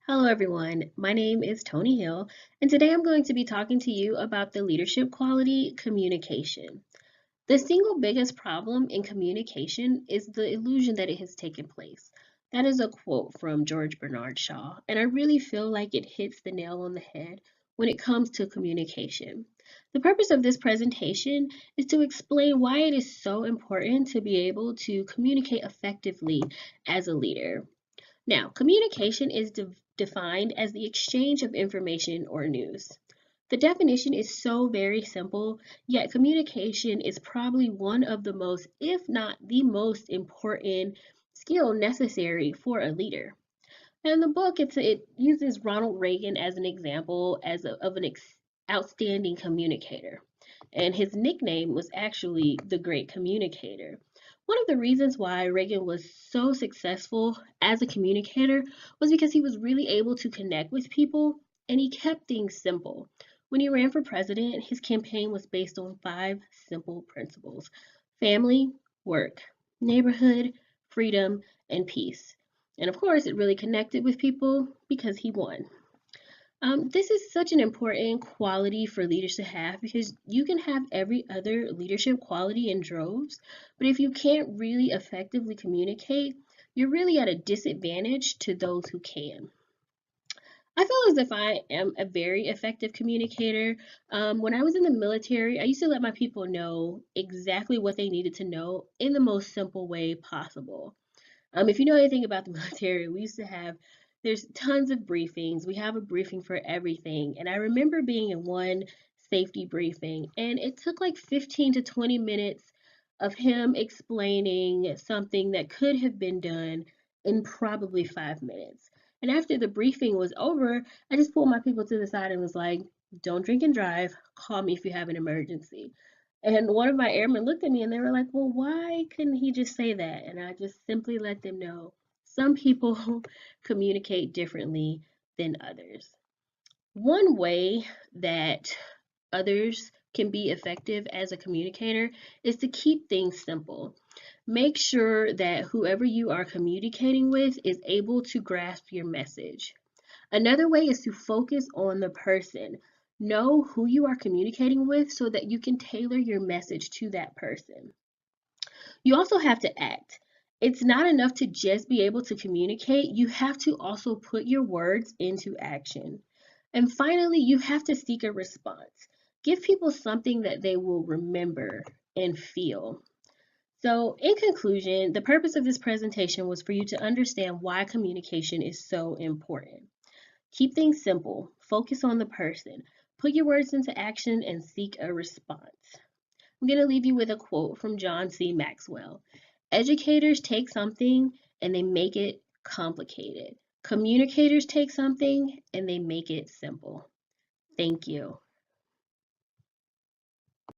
Hello, everyone. My name is Tony Hill, and today I'm going to be talking to you about the leadership quality communication. The single biggest problem in communication is the illusion that it has taken place. That is a quote from George Bernard Shaw, and I really feel like it hits the nail on the head when it comes to communication. The purpose of this presentation is to explain why it is so important to be able to communicate effectively as a leader. Now, communication is defined as the exchange of information or news. The definition is so very simple, yet communication is probably one of the most, if not the most important skill necessary for a leader. And in the book, it uses Ronald Reagan as an example of an outstanding communicator. And his nickname was actually the Great Communicator. One of the reasons why Reagan was so successful as a communicator was because he was really able to connect with people and he kept things simple. When he ran for president, his campaign was based on five simple principles: family, work, neighborhood, freedom, and peace. And of course, it really connected with people because he won. This is such an important quality for leaders to have because you can have every other leadership quality in droves, but if you can't really effectively communicate, you're really at a disadvantage to those who can. I feel as if I am a very effective communicator. When I was in the military, I used to let my people know exactly what they needed to know in the most simple way possible. If you know anything about the military, there's tons of briefings. We have a briefing for everything. And I remember being in one safety briefing, and it took like 15 to 20 minutes of him explaining something that could have been done in probably 5 minutes. And after the briefing was over, I just pulled my people to the side and was like, don't drink and drive. Call me if you have an emergency. And one of my airmen looked at me and they were like, well, why couldn't he just say that? And I just simply let them know some people communicate differently than others. One way that others can be effective as a communicator is to keep things simple. Make sure that whoever you are communicating with is able to grasp your message. Another way is to focus on the person. Know who you are communicating with so that you can tailor your message to that person. You also have to act. It's not enough to just be able to communicate, you have to also put your words into action. And finally, you have to seek a response. Give people something that they will remember and feel. So, in conclusion, the purpose of this presentation was for you to understand why communication is so important. Keep things simple, focus on the person, put your words into action, and seek a response. I'm going to leave you with a quote from John C. Maxwell. Educators take something and they make it complicated. Communicators take something and they make it simple. Thank you.